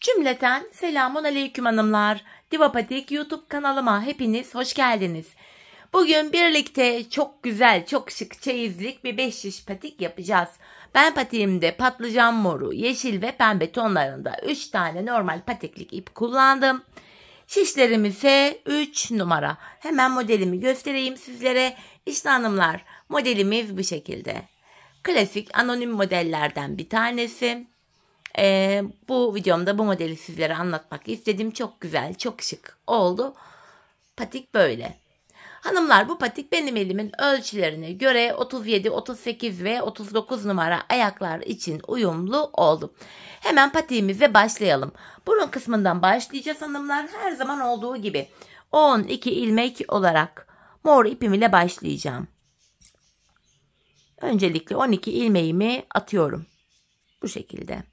Cümleten selamun aleyküm hanımlar. Diva Patik YouTube kanalıma hepiniz hoş geldiniz. Bugün birlikte çok güzel, çok şık çeyizlik bir 5 şiş patik yapacağız. Ben patiğimde patlıcan moru, yeşil ve pembe tonlarında 3 tane normal patiklik ip kullandım. Şişlerim ise 3 numara. Hemen modelimi göstereyim sizlere. İşte hanımlar, modelimiz bu şekilde. Klasik anonim modellerden bir tanesi. Bu videomda bu modeli sizlere anlatmak istedim. Çok güzel, çok şık oldu. Patik böyle. Hanımlar, bu patik benim elimin ölçülerine göre 37, 38 ve 39 numara ayaklar için uyumlu oldu. Hemen patiğimize başlayalım. Burun kısmından başlayacağız hanımlar. Her zaman olduğu gibi 12 ilmek olarak mor ipim ile başlayacağım. Öncelikle 12 ilmeğimi atıyorum. Bu şekilde.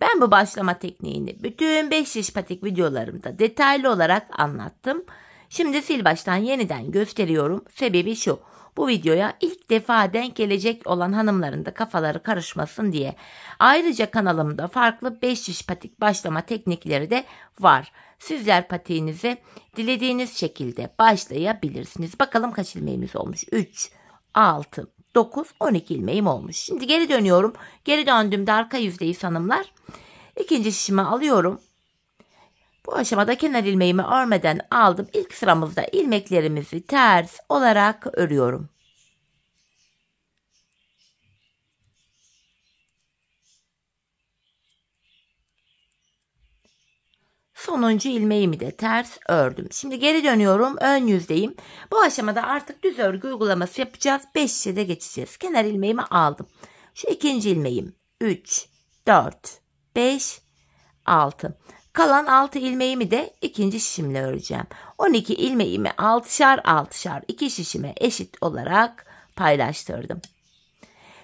Ben bu başlama tekniğini bütün 5 şiş patik videolarımda detaylı olarak anlattım. Şimdi sil baştan yeniden gösteriyorum. Sebebi şu: bu videoya ilk defa denk gelecek olan hanımların da kafaları karışmasın diye. Ayrıca kanalımda farklı 5 şiş patik başlama teknikleri de var. Sizler patiğinize dilediğiniz şekilde başlayabilirsiniz. Bakalım kaç ilmeğimiz olmuş? 3, 6, 9, 12 ilmeğim olmuş. Şimdi geri dönüyorum. Geri döndüğümde arka yüzdeyiz hanımlar. İkinci şişimi alıyorum. Bu aşamada kenar ilmeğimi örmeden aldım. İlk sıramızda ilmeklerimizi ters olarak örüyorum. Sonuncu ilmeğimi de ters ördüm. Şimdi geri dönüyorum. Ön yüzdeyim. Bu aşamada artık düz örgü uygulaması yapacağız. 5 şişe de geçeceğiz. Kenar ilmeğimi aldım. Şu ikinci ilmeğim. 3, 4, 5, 6. Kalan 6 ilmeğimi de ikinci şişimle öreceğim. 12 ilmeğimi 6'şar 6'şar 2 şişime eşit olarak paylaştırdım.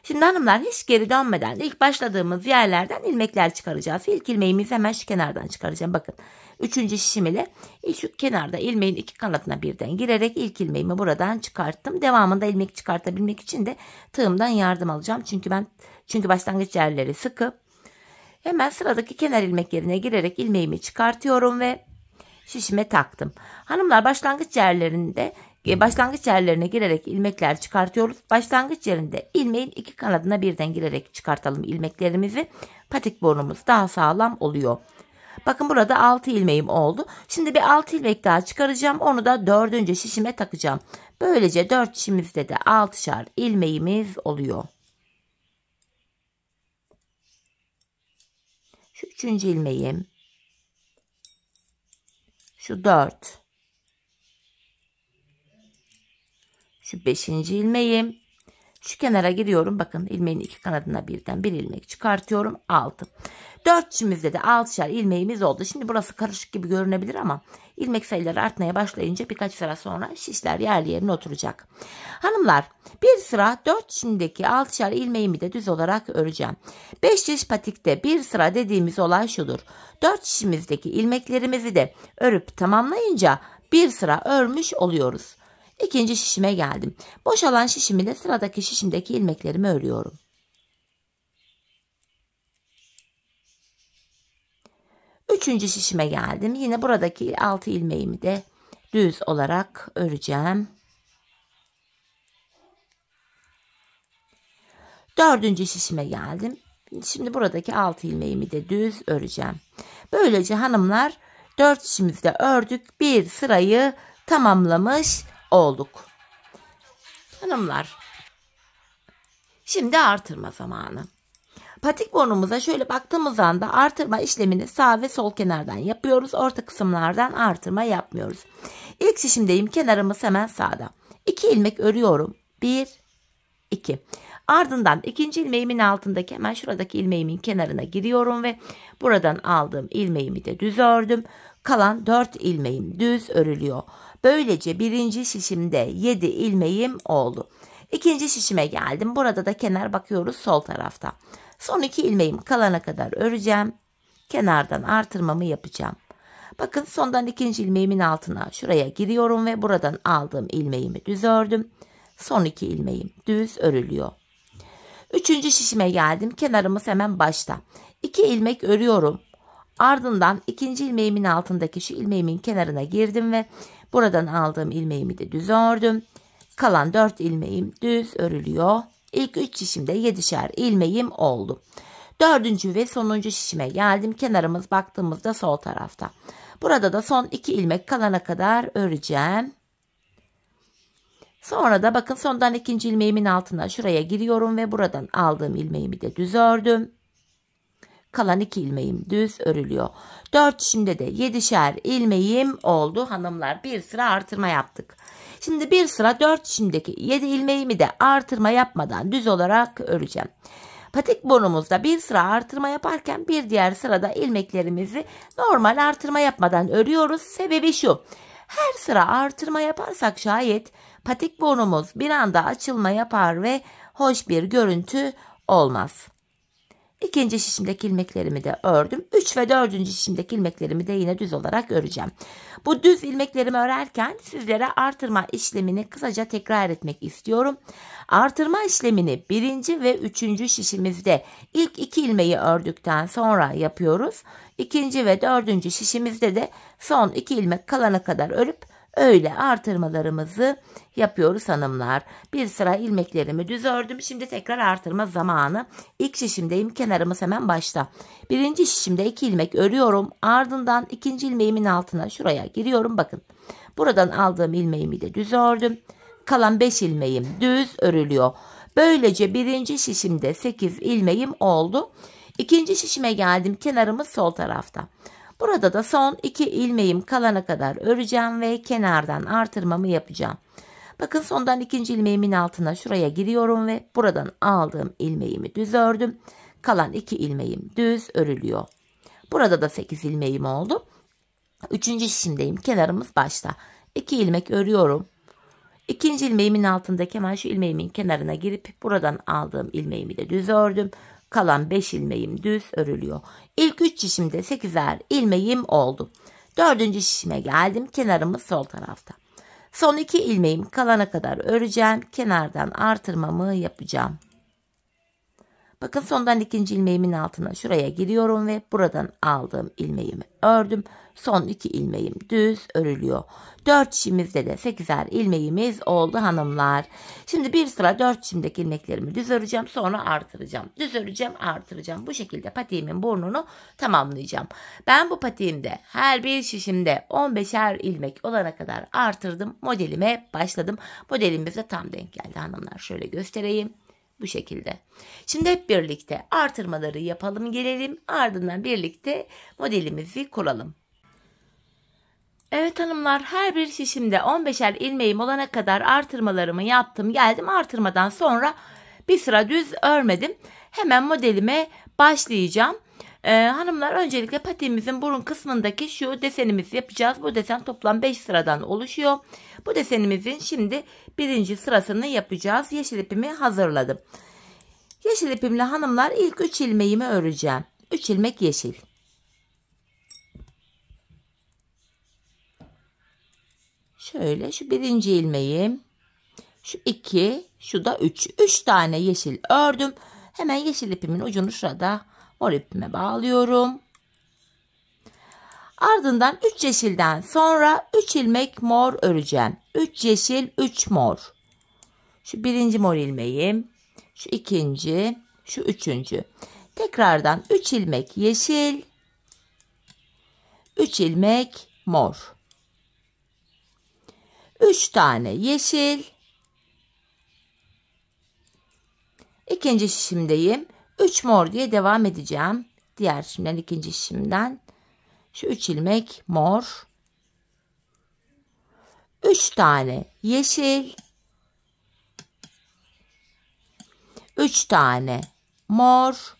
Şimdi hanımlar, hiç geri dönmeden ilk başladığımız yerlerden ilmekler çıkaracağız. İlk ilmeğimizi hemen şu kenardan çıkaracağım. Bakın, 3. şişim ile şu kenarda ilmeğin iki kanadına birden girerek ilk ilmeğimi buradan çıkarttım. Devamında ilmek çıkartabilmek için de tığımdan yardım alacağım. Çünkü başlangıç yerleri sıkı. Hemen sıradaki kenar ilmek yerine girerek ilmeğimi çıkartıyorum ve şişime taktım. Hanımlar, başlangıç yerlerine girerek ilmekler çıkartıyoruz. Başlangıç yerinde ilmeğin iki kanadına birden girerek çıkartalım ilmeklerimizi. Patik burnumuz daha sağlam oluyor. Bakın, burada 6 ilmeğim oldu. Şimdi bir 6 ilmek daha çıkaracağım. Onu da 4. şişime takacağım. Böylece 4 şişimizde de 6'şar ilmeğimiz oluyor. Şu 3. ilmeğim. Şu 4. Şu 5. ilmeğim. Şu kenara giriyorum. Bakın, ilmeğin iki kanadına birden bir ilmek çıkartıyorum. 6. 4 şişimizde de 6'şar ilmeğimiz oldu. Şimdi burası karışık gibi görünebilir ama ilmek sayıları artmaya başlayınca birkaç sıra sonra şişler yerli yerine oturacak. Hanımlar, bir sıra 4 şişimdeki 6'şar ilmeğimi de düz olarak öreceğim. 5 şiş patikte bir sıra dediğimiz olay şudur: 4 şişimizdeki ilmeklerimizi de örüp tamamlayınca bir sıra örmüş oluyoruz. İkinci şişime geldim. Boşalan şişimi de sıradaki şişimdeki ilmeklerimi örüyorum. Üçüncü şişime geldim. Yine buradaki 6 ilmeğimi de düz olarak öreceğim. Dördüncü şişime geldim. Şimdi buradaki 6 ilmeğimi de düz öreceğim. Böylece hanımlar, 4 şişimizde ördük. Bir sırayı tamamlamış olduk. Hanımlar, şimdi artırma zamanı. Patik burnumuza şöyle baktığımız anda artırma işlemini sağ ve sol kenardan yapıyoruz. Orta kısımlardan artırma yapmıyoruz. İlk şişimdeyim. Kenarımız hemen sağda. 2 ilmek örüyorum. 1, 2. Ardından ikinci ilmeğimin altındaki hemen şuradaki ilmeğimin kenarına giriyorum ve buradan aldığım ilmeğimi de düz ördüm. Kalan 4 ilmeğim düz örülüyor. Böylece birinci şişimde 7 ilmeğim oldu. İkinci şişime geldim. Burada da kenar bakıyoruz sol tarafta. Son 2 ilmeğim kalana kadar öreceğim. Kenardan artırmamı yapacağım. Bakın, sondan ikinci ilmeğimin altına şuraya giriyorum ve buradan aldığım ilmeğimi düz ördüm. Son 2 ilmeğim düz örülüyor. Üçüncü şişime geldim. Kenarımız hemen başta. 2 ilmek örüyorum. Ardından ikinci ilmeğimin altındaki şu ilmeğimin kenarına girdim ve buradan aldığım ilmeğimi de düz ördüm. Kalan 4 ilmeğim düz örülüyor. İlk 3 şişimde 7'şer ilmeğim oldu. Dördüncü ve sonuncu şişime geldim. Kenarımız baktığımızda sol tarafta. Burada da son 2 ilmek kalana kadar öreceğim. Sonra da bakın sondan ikinci ilmeğimin altına şuraya giriyorum ve buradan aldığım ilmeğimi de düz ördüm. Kalan 2 ilmeğim düz örülüyor. 4 şişimde de 7'şer ilmeğim oldu hanımlar. Bir sıra artırma yaptık. Şimdi bir sıra 4 şişimdeki 7 ilmeğimi de artırma yapmadan düz olarak öreceğim. Patik burnumuzda bir sıra artırma yaparken bir diğer sırada ilmeklerimizi normal artırma yapmadan örüyoruz. Sebebi şu: her sıra artırma yaparsak şayet patik burnumuz bir anda açılma yapar ve hoş bir görüntü olmaz. İkinci şişimdeki ilmeklerimi de ördüm. 3 ve 4. şişimdeki ilmeklerimi de yine düz olarak öreceğim. Bu düz ilmeklerimi örerken sizlere artırma işlemini kısaca tekrar etmek istiyorum. Artırma işlemini 1. ve 3. şişimizde ilk 2 ilmeği ördükten sonra yapıyoruz. 2. ve 4. şişimizde de son 2 ilmek kalana kadar örüp öyle artırmalarımızı yapıyoruz hanımlar. Bir sıra ilmeklerimi düz ördüm. Şimdi tekrar artırma zamanı. İlk şişimdeyim. Kenarımız hemen başta. Birinci şişimde 2 ilmek örüyorum. Ardından ikinci ilmeğimin altına şuraya giriyorum. Bakın. Buradan aldığım ilmeğimi de düz ördüm. Kalan 5 ilmeğim düz örülüyor. Böylece birinci şişimde 8 ilmeğim oldu. İkinci şişime geldim. Kenarımız sol tarafta. Burada da son 2 ilmeğim kalana kadar öreceğim ve kenardan artırmamı yapacağım. Bakın sondan ikinci ilmeğimin altına şuraya giriyorum ve buradan aldığım ilmeğimi düz ördüm. Kalan 2 ilmeğim düz örülüyor. Burada da 8 ilmeğim oldu. Üçüncü şişimdeyim. Kenarımız başta. 2 ilmek örüyorum. İkinci ilmeğimin altındaki hemen şu ilmeğimin kenarına girip buradan aldığım ilmeğimi de düz ördüm. Kalan 5 ilmeğim düz örülüyor. İlk 3 şişimde 8'er ilmeğim oldu. 4. şişime geldim. Kenarımız sol tarafta. Son 2 ilmeğim kalana kadar öreceğim. Kenardan artırmamı yapacağım. Bakın sondan ikinci ilmeğimin altına şuraya giriyorum ve buradan aldığım ilmeğimi ördüm. Son 2 ilmeğim düz örülüyor. 4 şişimizde de 8'er ilmeğimiz oldu hanımlar. Şimdi bir sıra 4 şişimdeki ilmeklerimi düz öreceğim, sonra artıracağım. Düz öreceğim, artıracağım. Bu şekilde patiğimin burnunu tamamlayacağım. Ben bu patiğimde her bir şişimde 15'er ilmek olana kadar artırdım. Modelime başladım. Modelimiz de tam denk geldi hanımlar. Şöyle göstereyim. Bu şekilde. Şimdi hep birlikte artırmaları yapalım gelelim. Ardından birlikte modelimizi kuralım. Evet hanımlar, her bir şişimde 15'er ilmeğim olana kadar artırmalarımı yaptım. Geldim, artırmadan sonra bir sıra düz örmedim. Hemen modelime başlayacağım. Hanımlar, öncelikle patiğimizin burun kısmındaki şu desenimizi yapacağız. Bu desen toplam 5 sıradan oluşuyor. Bu desenimizin şimdi birinci sırasını yapacağız. Yeşil ipimi hazırladım. Yeşil ipimle hanımlar ilk 3 ilmeğimi öreceğim. 3 ilmek yeşil. Şöyle şu birinci ilmeğim. Şu 2, şu da 3. 3 tane yeşil ördüm. Hemen yeşil ipimin ucunu şurada mor ipime bağlıyorum. Ardından 3 yeşilden sonra 3 ilmek mor öreceğim. 3 yeşil, 3 mor. Şu birinci mor ilmeğim. Şu ikinci, şu üçüncü. Tekrardan 3 ilmek yeşil, 3 ilmek mor. 3 tane yeşil. İkinci şişimdeyim. 3 mor diye devam edeceğim. Diğer şişimden, ikinci şişimden. Şu 3 ilmek mor. 3 tane yeşil. 3 tane mor.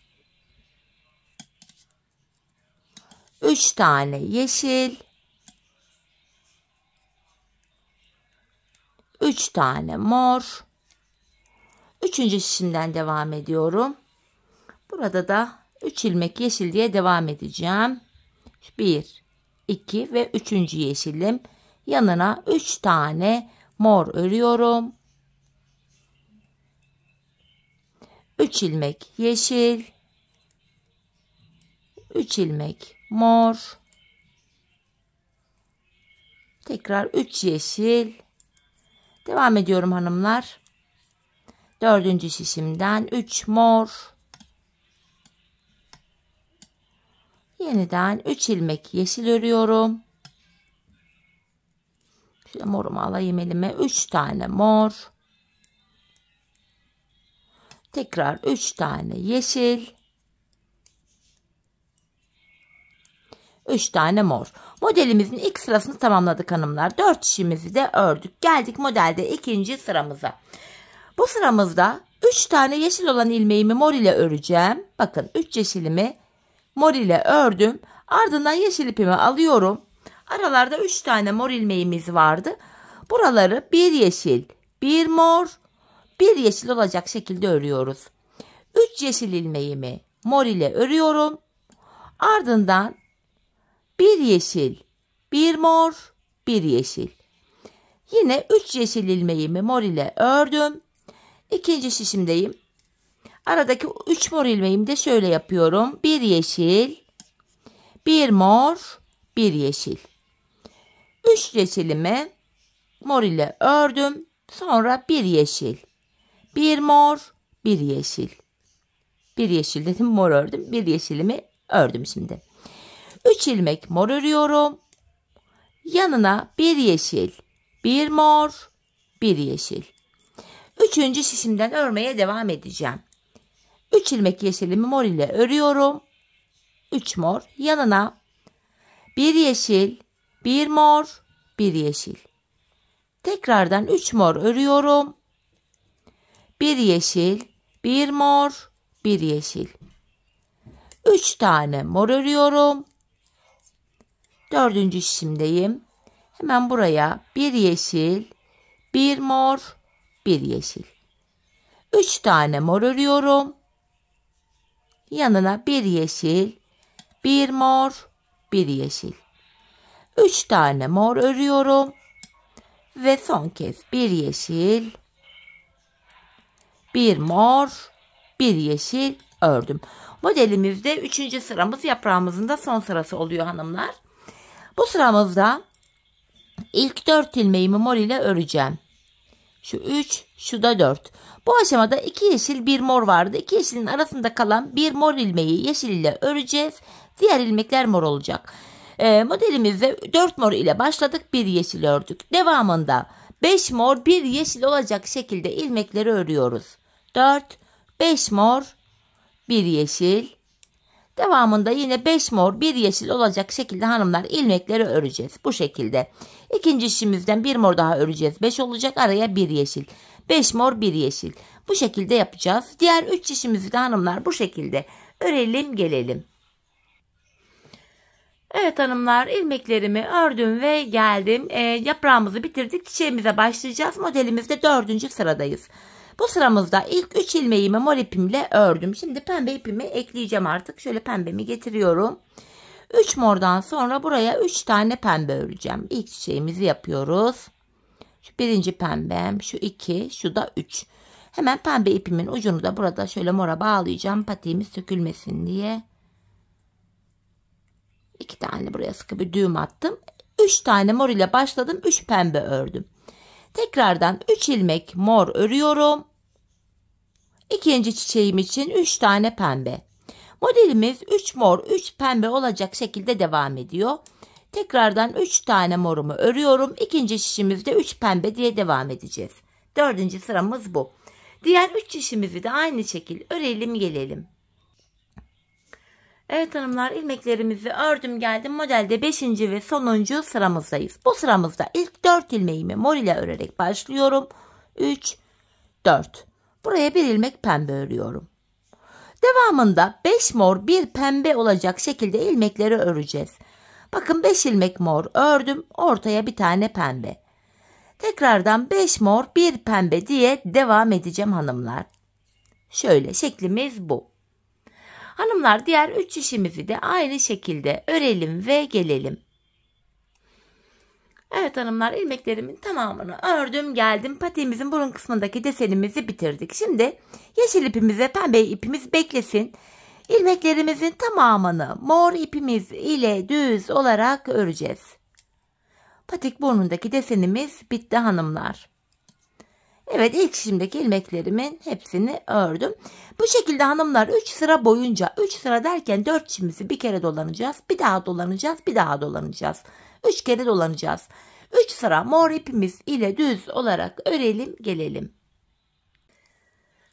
3 tane yeşil. 3 tane mor. Üçüncü şişimden devam ediyorum. Burada da 3 ilmek yeşil diye devam edeceğim. 1, 2 ve 3. yeşilim. Yanına 3 tane mor örüyorum. 3 ilmek yeşil. 3 ilmek mor. Tekrar 3 yeşil. Devam ediyorum hanımlar. 4. şişimden 3 mor. Yeniden 3 ilmek yeşil örüyorum. Şöyle morumu alayım elime. 3 tane mor. Tekrar 3 tane yeşil. 3 tane mor. Modelimizin ilk sırasını tamamladık hanımlar. 4 şişimizi de ördük. Geldik modelde ikinci sıramıza. Bu sıramızda 3 tane yeşil olan ilmeğimi mor ile öreceğim. Bakın 3 yeşilimi mor ile ördüm. Ardından yeşil ipimi alıyorum. Aralarda 3 tane mor ilmeğimiz vardı. Buraları bir yeşil, bir mor, bir yeşil olacak şekilde örüyoruz. 3 yeşil ilmeğimi mor ile örüyorum. Ardından bir yeşil, bir mor, bir yeşil. Yine 3 yeşil ilmeğimi mor ile ördüm. İkinci şişimdeyim. Aradaki 3 mor ilmeğimi de şöyle yapıyorum. Bir yeşil, bir mor, bir yeşil. 3 yeşilimi mor ile ördüm. Sonra bir yeşil, bir mor, bir yeşil. Bir yeşil dedim, mor ördüm. Bir yeşilimi ördüm şimdi. 3 ilmek mor örüyorum. Yanına bir yeşil, bir mor, bir yeşil. 3. şişimden örmeye devam edeceğim. 3 ilmek yeşilimi mor ile örüyorum. 3 mor. Yanına bir yeşil, bir mor, bir yeşil. Tekrardan 3 mor örüyorum. Bir yeşil, bir mor, bir yeşil. 3 tane mor örüyorum. 4. şişimdeyim. Hemen buraya bir yeşil, bir mor, bir yeşil. 3 tane mor örüyorum. Yanına bir yeşil, bir mor, bir yeşil. 3 tane mor örüyorum. Ve son kez bir yeşil, bir mor, bir yeşil ördüm. Modelimizde 3. sıramız yaprağımızın da son sırası oluyor hanımlar. Bu sıramızda ilk 4 ilmeğimi mor ile öreceğim. Şu 3, şu da 4. Bu aşamada 2 yeşil, bir mor vardı. 2 yeşilin arasında kalan bir mor ilmeği yeşil ile öreceğiz. Diğer ilmekler mor olacak. Modelimizde 4 mor ile başladık, bir yeşil ördük. Devamında 5 mor, bir yeşil olacak şekilde ilmekleri örüyoruz. 4, 5 mor, bir yeşil. Devamında yine 5 mor, bir yeşil olacak şekilde hanımlar ilmekleri öreceğiz. Bu şekilde. İkinci şişimizden bir mor daha öreceğiz. 5 olacak, araya bir yeşil. 5 mor, bir yeşil. Bu şekilde yapacağız. Diğer 3 şişimizi de hanımlar bu şekilde örelim gelelim. Evet hanımlar, ilmeklerimi ördüm ve geldim. Yaprağımızı bitirdik. Çiçeğimize başlayacağız. Modelimizde 4. sıradayız. Bu sıramızda ilk 3 ilmeğimi mor ipimle ördüm. Şimdi pembe ipimi ekleyeceğim artık. Şöyle pembemi getiriyorum. 3 mordan sonra buraya 3 tane pembe öreceğim. İlk çiçeğimizi yapıyoruz. Şu birinci pembem, şu 2, şu da 3. Hemen pembe ipimin ucunu da burada şöyle mora bağlayacağım. Patiğimiz sökülmesin diye. 2 tane buraya sıkı bir düğüm attım. 3 tane mor ile başladım. 3 pembe ördüm. Tekrardan 3 ilmek mor örüyorum. İkinci çiçeğim için 3 tane pembe. Modelimiz 3 mor 3 pembe olacak şekilde devam ediyor. Tekrardan 3 tane morumu örüyorum. İkinci şişimizde 3 pembe diye devam edeceğiz. 4. sıramız bu. Diğer 3 şişimizi de aynı şekilde örelim gelelim. Evet hanımlar, ilmeklerimizi ördüm geldim. Modelde 5. ve sonuncu sıramızdayız. Bu sıramızda ilk 4 ilmeğimi mor ile örerek başlıyorum. 3, 4. Buraya bir ilmek pembe örüyorum. Devamında 5 mor 1 pembe olacak şekilde ilmekleri öreceğiz. Bakın 5 ilmek mor ördüm. Ortaya bir tane pembe. Tekrardan 5 mor 1 pembe diye devam edeceğim hanımlar. Şöyle şeklimiz bu. Hanımlar, diğer 3 şişimizi de aynı şekilde örelim ve gelelim. Evet hanımlar, ilmeklerimin tamamını ördüm geldim. Patiğimizin burun kısmındaki desenimizi bitirdik. Şimdi yeşil ipimize pembe ipimiz beklesin. İlmeklerimizin tamamını mor ipimiz ile düz olarak öreceğiz. Patik burnundaki desenimiz bitti hanımlar. Evet, ilk şişimdeki ilmeklerimin hepsini ördüm. Bu şekilde hanımlar 3 sıra boyunca, 3 sıra derken 4 çimizi bir kere dolanacağız. Bir daha dolanacağız, bir daha dolanacağız. 3 kere dolanacağız. 3 sıra mor ipimiz ile düz olarak örelim gelelim.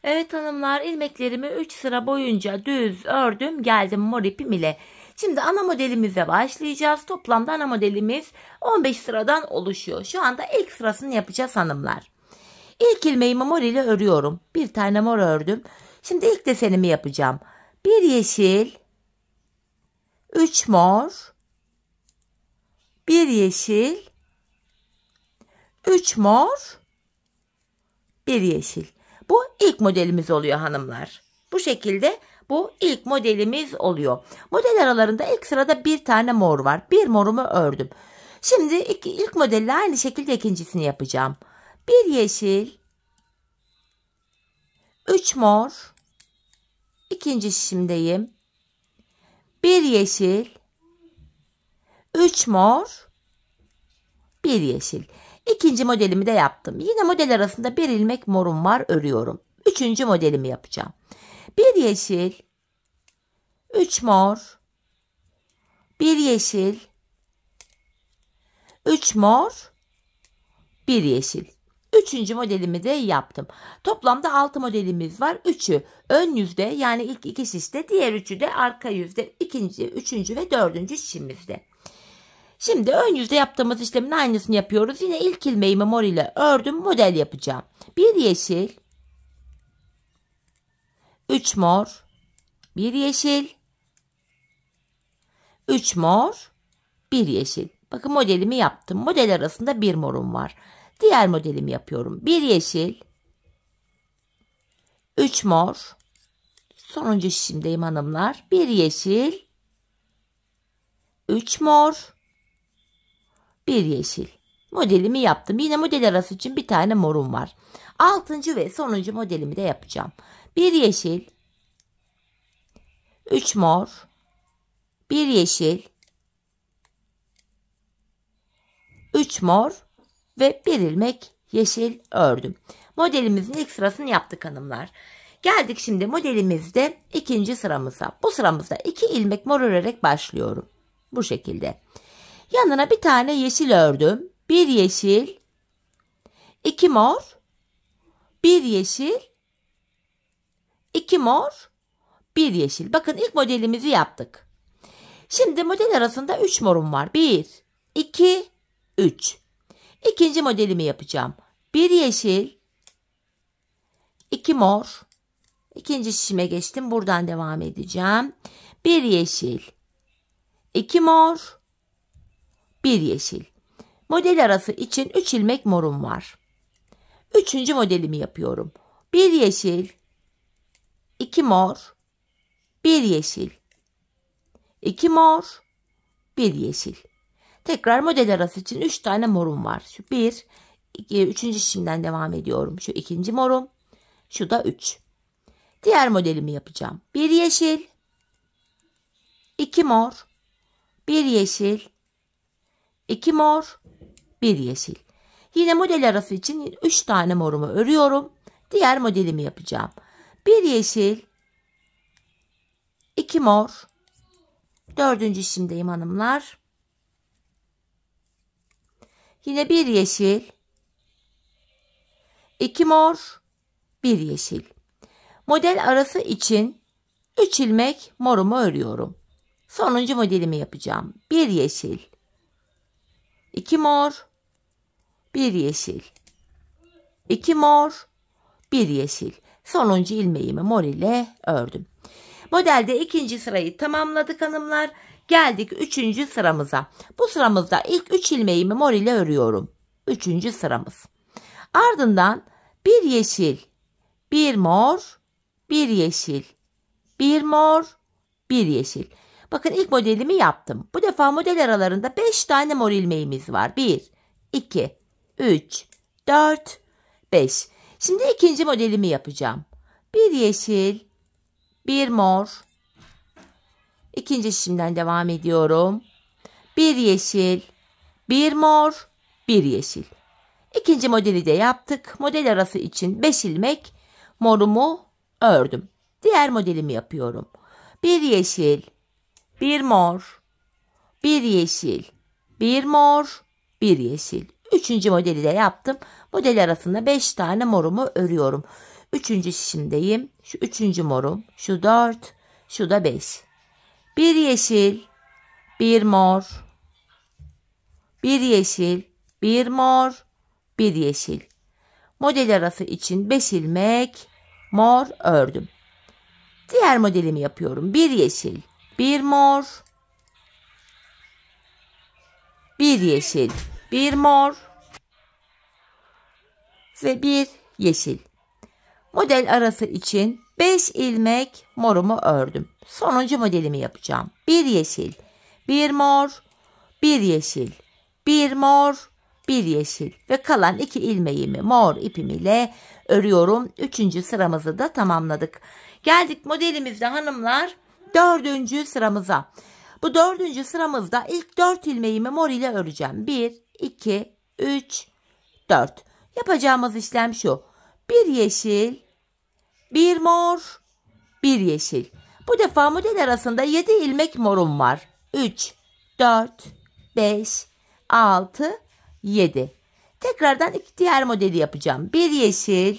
Evet hanımlar, ilmeklerimi 3 sıra boyunca düz ördüm geldim mor ipim ile. Şimdi ana modelimize başlayacağız. Toplamda ana modelimiz 15 sıradan oluşuyor. Şu anda ilk sırasını yapacağız hanımlar. İlk ilmeğimi mor ile örüyorum. Bir tane mor ördüm. Şimdi ilk desenimi yapacağım. Bir yeşil, 3 mor, bir yeşil, 3 mor, bir yeşil. Bu ilk modelimiz oluyor hanımlar. Bu şekilde bu ilk modelimiz oluyor. Model aralarında ilk sırada bir tane mor var. Bir morumu ördüm. Şimdi ilk modelle aynı şekilde ikincisini yapacağım. Bir yeşil, 3 mor, ikinci şişimdeyim. Bir yeşil, 3 mor, bir yeşil. İkinci modelimi de yaptım. Yine model arasında bir ilmek morum var, örüyorum. Üçüncü modelimi yapacağım. Bir yeşil, 3 mor, bir yeşil, 3 mor, bir yeşil. Üçüncü modelimi de yaptım. Toplamda 6 modelimiz var. 3'ü ön yüzde, yani ilk 2 şişte, diğer 3'ü de arka yüzde, ikinci, üçüncü ve dördüncü şişimizde. Şimdi ön yüzde yaptığımız işlemin aynısını yapıyoruz. Yine ilk ilmeğimi mor ile ördüm, model yapacağım. Bir yeşil, 3 mor, bir yeşil, 3 mor, bir yeşil. Bakın modelimi yaptım. Model arasında bir morum var. Diğer modelimi yapıyorum. Bir yeşil, 3 mor, sonuncu şişimdeyim hanımlar. Bir yeşil, 3 mor, bir yeşil. Modelimi yaptım. Yine model arası için bir tane morum var. Altıncı ve sonuncu modelimi de yapacağım. Bir yeşil, 3 mor, bir yeşil, 3 mor ve bir ilmek yeşil ördüm. Modelimizin ilk sırasını yaptık hanımlar. Geldik şimdi modelimizde ikinci sıramıza. Bu sıramızda 2 ilmek mor örerek başlıyorum. Bu şekilde. Yanına bir tane yeşil ördüm. Bir yeşil, 2 mor, bir yeşil, 2 mor, bir yeşil. Bakın ilk modelimizi yaptık. Şimdi model arasında 3 morum var. 1, 2, 3. İkinci modelimi yapacağım. Bir yeşil, 2 mor. İkinci şişime geçtim. Buradan devam edeceğim. Bir yeşil, 2 mor, bir yeşil. Model arası için 3 ilmek morum var. Üçüncü modelimi yapıyorum. Bir yeşil, 2 mor, bir yeşil, 2 mor, bir yeşil. Tekrar model arası için 3 tane morum var. Şu 1, 2, 3. şişimden devam ediyorum. Şu ikinci morum, şu da 3. Diğer modelimi yapacağım. Bir yeşil, 2 mor, bir yeşil, 2 mor, bir yeşil. Yine model arası için 3 tane morumu örüyorum. Diğer modelimi yapacağım. Bir yeşil, 2 mor, dördüncü şişimdeyim hanımlar. Yine bir yeşil, 2 mor, bir yeşil. Model arası için 3 ilmek morumu örüyorum. Sonuncu modelimi yapacağım. Bir yeşil, 2 mor, bir yeşil, 2 mor, bir yeşil. Sonuncu ilmeğimi mor ile ördüm. Modelde ikinci sırayı tamamladık hanımlar. Geldik üçüncü sıramıza. Bu sıramızda ilk 3 ilmeğimi mor ile örüyorum. Üçüncü sıramız. Ardından bir yeşil, bir mor, bir yeşil, bir mor, bir yeşil. Bakın ilk modelimi yaptım. Bu defa model aralarında 5 tane mor ilmeğimiz var. 1, 2, 3, 4, 5. Şimdi ikinci modelimi yapacağım. Bir yeşil, bir mor, İkinci şişimden devam ediyorum. Bir yeşil, bir mor, bir yeşil. İkinci modeli de yaptık. Model arası için 5 ilmek morumu ördüm. Diğer modelimi yapıyorum. Bir yeşil, bir mor, bir yeşil, bir mor, bir yeşil. Üçüncü modeli de yaptım. Model arasında 5 tane morumu örüyorum. Üçüncü şişimdeyim. Şu üçüncü morum. Şu 4. Şu da 5. Bir yeşil, bir mor, bir yeşil, bir mor, bir yeşil. Model arası için 5 ilmek mor ördüm. Diğer modelimi yapıyorum. Bir yeşil, bir mor, bir yeşil, bir mor ve bir yeşil. Model arası için 5 ilmek morumu ördüm. Sonuncu modelimi yapacağım. Bir yeşil, bir mor, bir yeşil, bir mor, bir yeşil ve kalan 2 ilmeğimi mor ipim ile örüyorum. 3. sıramızı da tamamladık. Geldik modelimizde hanımlar 4. sıramıza. Bu 4. sıramızda ilk 4 ilmeğimi mor ile öreceğim. 1, 2, 3, 4. Yapacağımız işlem şu. Bir yeşil, bir mor, bir yeşil. Bu defa model arasında 7 ilmek morum var. 3, 4, 5, 6, 7. Tekrardan diğer modeli yapacağım. Bir yeşil,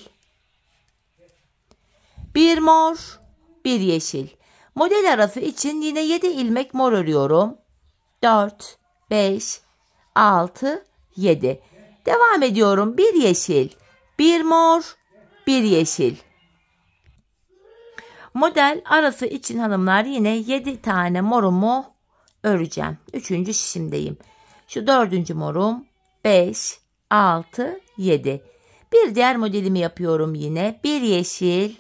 bir mor, bir yeşil. Model arası için yine 7 ilmek mor örüyorum. 4, 5, 6, 7. Devam ediyorum. Bir yeşil, bir mor, bir yeşil. Model arası için hanımlar yine 7 tane morumu öreceğim. 3. şişimdeyim. Şu 4. morum 5, 6, 7. Bir diğer modelimi yapıyorum yine. Bir yeşil,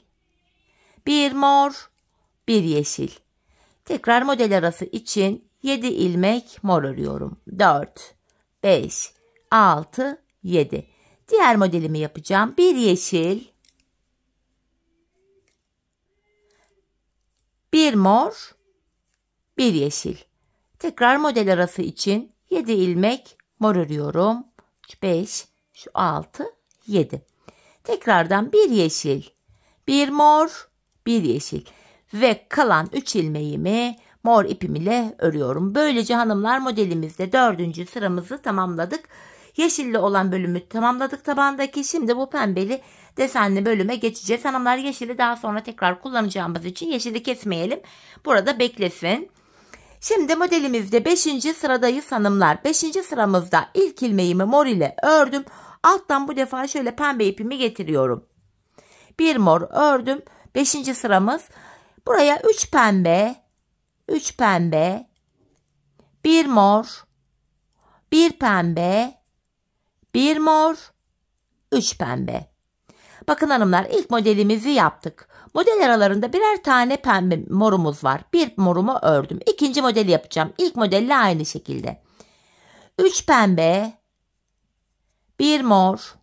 bir mor, bir yeşil. Tekrar model arası için 7 ilmek mor örüyorum. 4, 5, 6, 7. Diğer modelimi yapacağım. Bir yeşil, bir mor, bir yeşil. Tekrar model arası için 7 ilmek mor örüyorum. 5, şu 6, 7. Tekrardan bir yeşil, bir mor, bir yeşil. Ve kalan 3 ilmeğimi mor ipim ile örüyorum. Böylece hanımlar modelimizde 4. sıramızı tamamladık. Yeşilli olan bölümü tamamladık tabandaki. Şimdi bu pembeli desenli bölüme geçeceğiz. Hanımlar yeşili daha sonra tekrar kullanacağımız için yeşili kesmeyelim. Burada beklesin. Şimdi modelimizde 5. sıradayız hanımlar. 5. sıramızda ilk ilmeğimi mor ile ördüm. Alttan bu defa şöyle pembe ipimi getiriyorum. Bir mor ördüm. 5. sıramız. Buraya 3 pembe, 3 pembe, bir mor, bir pembe, bir mor, 3 pembe. Bakın hanımlar ilk modelimizi yaptık. Model aralarında birer tane pembe morumuz var. Bir morumu ördüm. İkinci modeli yapacağım. İlk modelle aynı şekilde. 3 pembe, bir mor,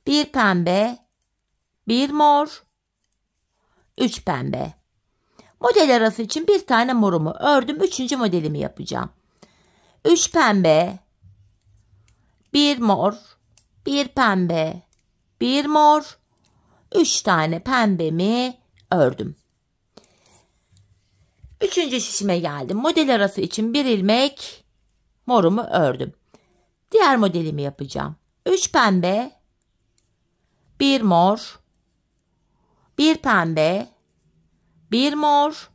bir pembe, bir mor, 3 pembe. Model arası için bir tane morumu ördüm. 3. modelimi yapacağım. 3 pembe, bir mor, bir pembe, bir mor, 3 tane pembemi ördüm. 3. şişime geldim. Model arası için bir ilmek morumu ördüm. Diğer modelimi yapacağım. 3 pembe, bir mor, bir pembe, bir mor,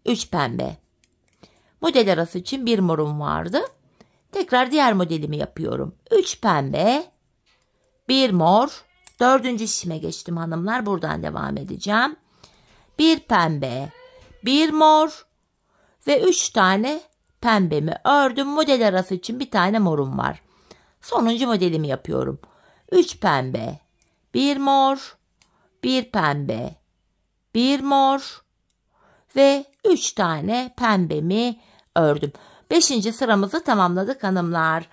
3 pembe. Model arası için bir morum vardı. Tekrar diğer modelimi yapıyorum. 3 pembe, bir mor. 4. şişime geçtim hanımlar. Buradan devam edeceğim. Bir pembe, bir mor ve 3 tane pembemi ördüm. Model arası için bir tane morum var. Sonuncu modelimi yapıyorum. 3 pembe, bir mor, bir pembe, bir mor ve 3 tane pembemi ördüm. 5. sıramızı tamamladık hanımlar.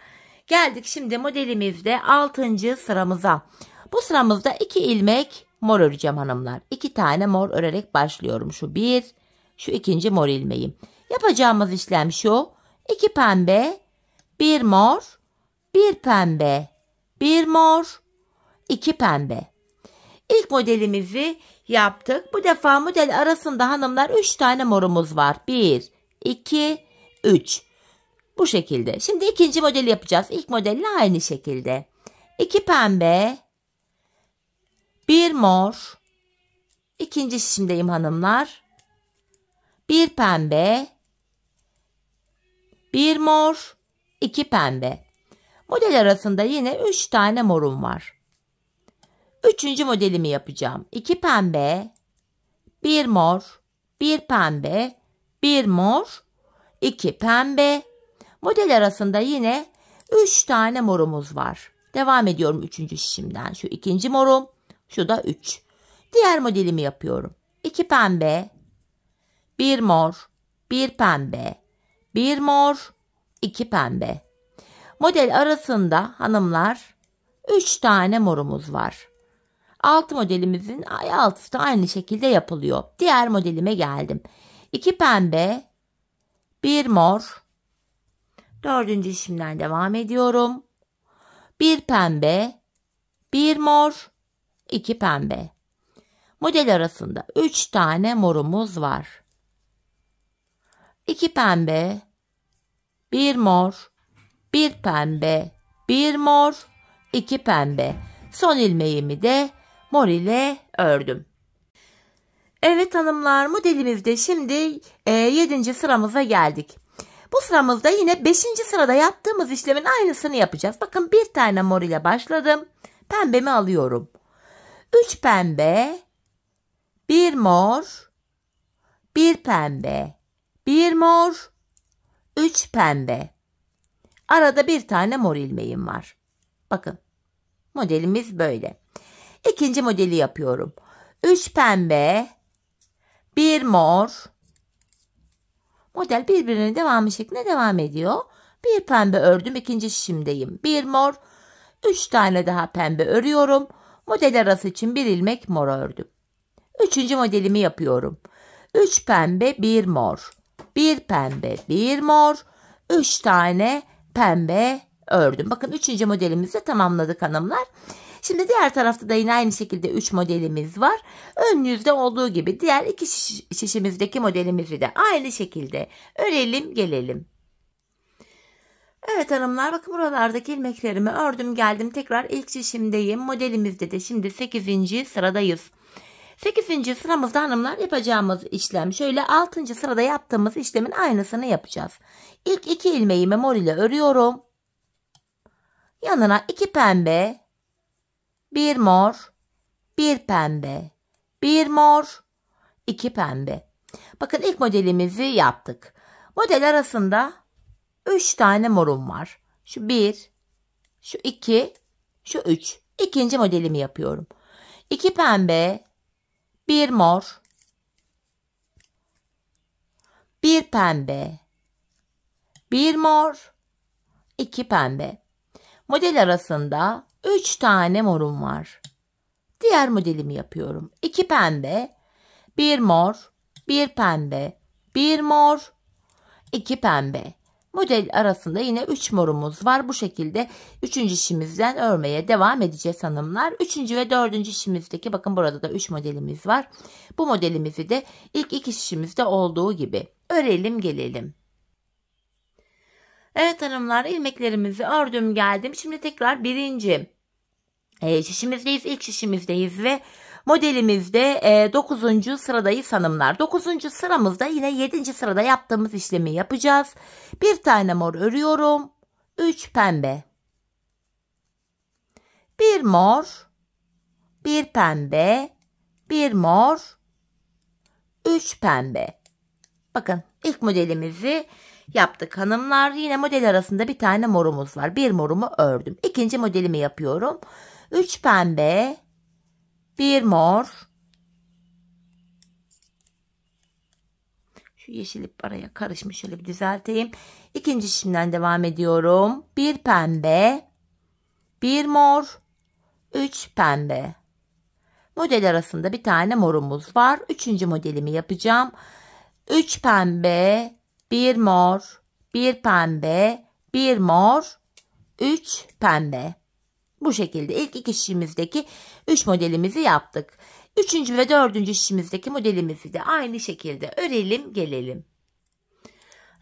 Geldik şimdi modelimizde 6. sıramıza. Bu sıramızda 2 ilmek mor öreceğim hanımlar. 2 tane mor örerek başlıyorum. Şu bir, şu ikinci mor ilmeğim. Yapacağımız işlem şu. 2 pembe, 1 mor, 1 pembe, 1 mor, 2 pembe. İlk modelimizi yaptık. Bu defa model arasında hanımlar 3 tane morumuz var. 1, 2, 3. Bu şekilde. Şimdi ikinci modeli yapacağız. İlk modelle aynı şekilde. 2 pembe, 1 mor. İkinci şişimdeyim hanımlar. 1 pembe, 1 mor, 2 pembe. Model arasında yine 3 tane morum var. Üçüncü modelimi yapacağım. 2 pembe, 1 mor, 1 pembe, 1 mor, 2 pembe. Model arasında yine 3 tane morumuz var. Devam ediyorum 3. şişimden. Şu ikinci morum, şu da 3. Diğer modelimi yapıyorum. 2 pembe, 1 mor, 1 pembe, 1 mor, 2 pembe. Model arasında hanımlar 3 tane morumuz var. Alt modelimizin altısı da aynı şekilde yapılıyor. Diğer modelime geldim. 2 pembe, 1 mor. 4. işimden devam ediyorum. 1 pembe, 1 mor, 2 pembe. Model arasında 3 tane morumuz var. 2 pembe, 1 mor, 1 pembe, 1 mor, 2 pembe. Son ilmeğimi de mor ile ördüm. Evet hanımlar, modelimizde şimdi 7. sıramıza geldik. Bu sıramızda yine 5. sırada yaptığımız işlemin aynısını yapacağız. Bakın bir tane mor ile başladım. Pembemi alıyorum. 3 pembe, 1 mor, 1 pembe, 1 mor, 3 pembe. Arada bir tane mor ilmeğim var. Bakın modelimiz böyle. İkinci modeli yapıyorum. 3 pembe, 1 mor. Model birbirinin devamı şeklinde devam ediyor. Bir pembe ördüm. İkinci şişimdeyim. 1 mor. 3 tane daha pembe örüyorum. Model arası için bir ilmek mor ördüm. Üçüncü modelimi yapıyorum. 3 pembe, 1 mor. 1 pembe, 1 mor. 3 tane pembe ördüm. Bakın 3. modelimizi de tamamladık hanımlar. Şimdi diğer tarafta da yine aynı şekilde 3 modelimiz var. Ön yüzde olduğu gibi diğer 2 şişimizdeki modelimizi de aynı şekilde örelim gelelim. Evet hanımlar, bakın buralardaki ilmeklerimi ördüm geldim. Tekrar ilk şişimdeyim. Modelimizde de şimdi 8. sıradayız. 8. sıramızda hanımlar yapacağımız işlem şöyle, 6. sırada yaptığımız işlemin aynısını yapacağız. İlk 2 ilmeğimi mor ile örüyorum. Yanına 2 pembe, 1 mor, 1 pembe, 1 mor, 2 pembe. Bakın ilk modelimizi yaptık. Model arasında 3 tane morum var. Şu 1, şu 2, şu 3. İkinci modelimi yapıyorum. 2 pembe, 1 mor, 1 pembe, 1 mor, 2 pembe. Model arasında 3 tane morum var. Diğer modelimi yapıyorum. 2 pembe, 1 mor, 1 pembe, 1 mor, 2 pembe. Model arasında yine 3 morumuz var. Bu şekilde 3. işimizden örmeye devam edeceğiz hanımlar. 3. ve 4. işimizdeki bakın burada da 3 modelimiz var. Bu modelimizi de ilk 2 şişimizde olduğu gibi örelim gelelim. Evet hanımlar, ilmeklerimizi ördüm geldim. Şimdi tekrar 1. şişimizdeyiz. İlk şişimizdeyiz ve modelimizde 9. sıradayız hanımlar. 9. sıramızda yine 7. sırada yaptığımız işlemi yapacağız. Bir tane mor örüyorum. 3 pembe. 1 mor. 1 pembe. 1 mor. 3 pembe. Bakın ilk modelimizi yaptık hanımlar. Yine model arasında bir tane morumuz var. Bir morumu ördüm. İkinci modelimi yapıyorum. 3 pembe, 1 mor. Şu yeşil ip araya karışmış, şöyle bir düzelteyim. İkinci şişimden devam ediyorum. 1 pembe, 1 mor, 3 pembe. Model arasında bir tane morumuz var. Üçüncü modelimi yapacağım. 3 pembe, 1 mor, 1 pembe, 1 mor, 3 pembe. Bu şekilde ilk iki şişimizdeki 3 modelimizi yaptık. Üçüncü ve dördüncü şişimizdeki modelimizi de aynı şekilde örelim gelelim.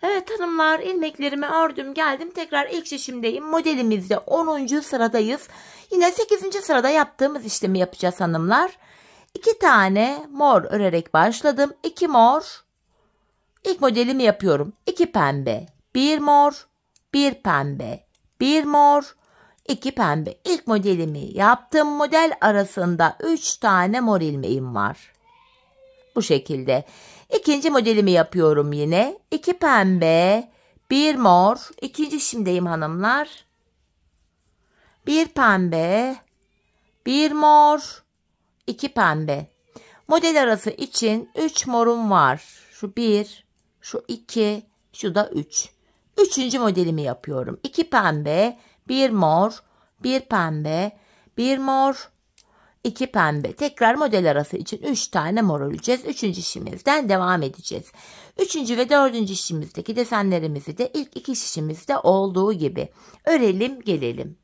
Evet hanımlar, ilmeklerimi ördüm geldim. Tekrar ilk şişimdeyim. Modelimizde 10. sıradayız. Yine 8. sırada yaptığımız işlemi yapacağız hanımlar. 2 tane mor örerek başladım. 2 mor. İlk modelimi yapıyorum. 2 pembe, 1 mor, 1 pembe, 1 mor, 2 pembe. İlk modelimi yaptım. Model arasında 3 tane mor ilmeğim var. Bu şekilde. İkinci modelimi yapıyorum yine. 2 pembe, 1 mor. İkinci şişimdeyim hanımlar. 1 pembe, 1 mor, 2 pembe. Model arası için 3 morum var. Şu 1, şu 2, şu da 3. Üçüncü modelimi yapıyorum. 2 pembe, 1 mor, 1 pembe, 1 mor, 2 pembe. Tekrar model arası için 3 tane mor öreceğiz. Üçüncü şişimizden devam edeceğiz. Üçüncü ve dördüncü şişimizdeki desenlerimizi de ilk iki şişimizde olduğu gibi örelim gelelim.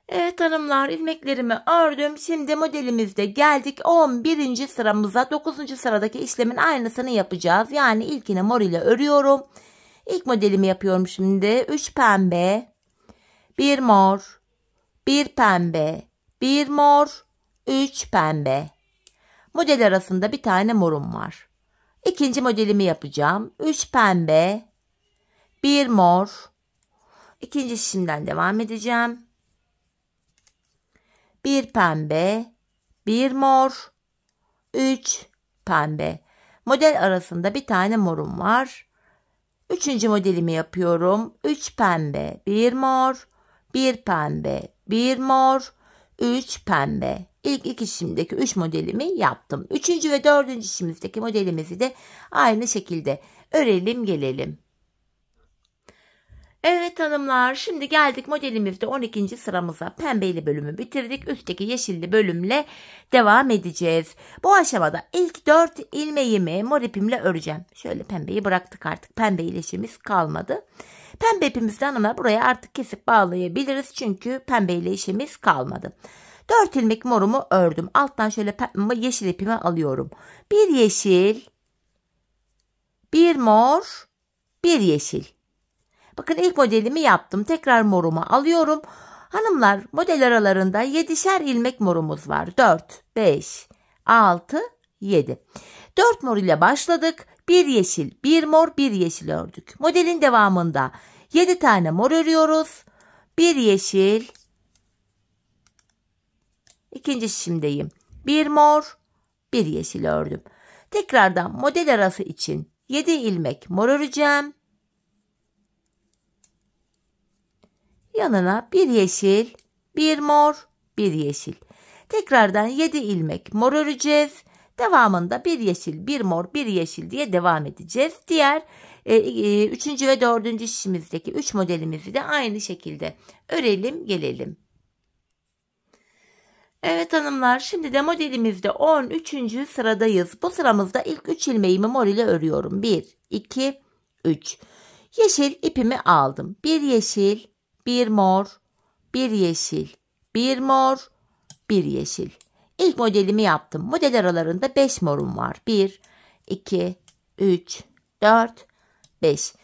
Evet hanımlar, ilmeklerimi ördüm. Şimdi modelimizde geldik 11. sıramıza. 9. sıradaki işlemin aynısını yapacağız. Yani ilkini mor ile örüyorum. İlk modelimi yapıyorum şimdi. 3 pembe, 1 mor, 1 pembe, 1 mor, 3 pembe. Model arasında bir tane morum var. İkinci modelimi yapacağım. 3 pembe, 1 mor. İkinci şişimden devam edeceğim. 1 pembe, 1 mor, 3 pembe. Model arasında bir tane morum var. Üçüncü modelimi yapıyorum. 3 pembe, 1 mor, 1 pembe, 1 mor, 3 pembe. İlk iki şişimdeki 3 modelimi yaptım. Üçüncü ve dördüncü şişimizdeki modelimizi de aynı şekilde örelim gelelim. Evet hanımlar, şimdi geldik modelimizde 12. sıramıza. Pembeli bölümü bitirdik. Üstteki yeşilli bölümle devam edeceğiz. Bu aşamada ilk 4 ilmeğimi mor ipimle öreceğim. Şöyle pembeyi bıraktık artık. Pembe ile işimiz kalmadı. Pembe ipimizi hanımlar buraya artık kesip bağlayabiliriz. Çünkü pembe ile işimiz kalmadı. 4 ilmek morumu ördüm. Alttan şöyle yeşil ipimi alıyorum. Bir yeşil, bir mor, bir yeşil. Bakın ilk modelimi yaptım. Tekrar morumu alıyorum. Hanımlar, model aralarında 7'şer ilmek morumuz var. 4, 5, 6, 7. 4 mor ile başladık. Bir yeşil, bir mor, bir yeşil ördük. Modelin devamında 7 tane mor örüyoruz. Bir yeşil. İkinci şişimdeyim. Bir mor, bir yeşil ördüm. Tekrardan model arası için 7 ilmek mor öreceğim. Yanına bir yeşil, bir mor, bir yeşil. Tekrardan 7 ilmek mor öreceğiz. Devamında bir yeşil, bir mor, bir yeşil diye devam edeceğiz. Diğer 3. ve 4. şişimizdeki 3 modelimizi de aynı şekilde örelim gelelim. Evet hanımlar, şimdi de modelimizde 13. sıradayız. Bu sıramızda ilk 3 ilmeğimi mor ile örüyorum. 1, 2, 3. Yeşil ipimi aldım. Bir yeşil, bir mor, bir yeşil, bir mor, bir yeşil. İlk modelimi yaptım. Model aralarında 5 morum var. 1, 2, 3, 4, 5.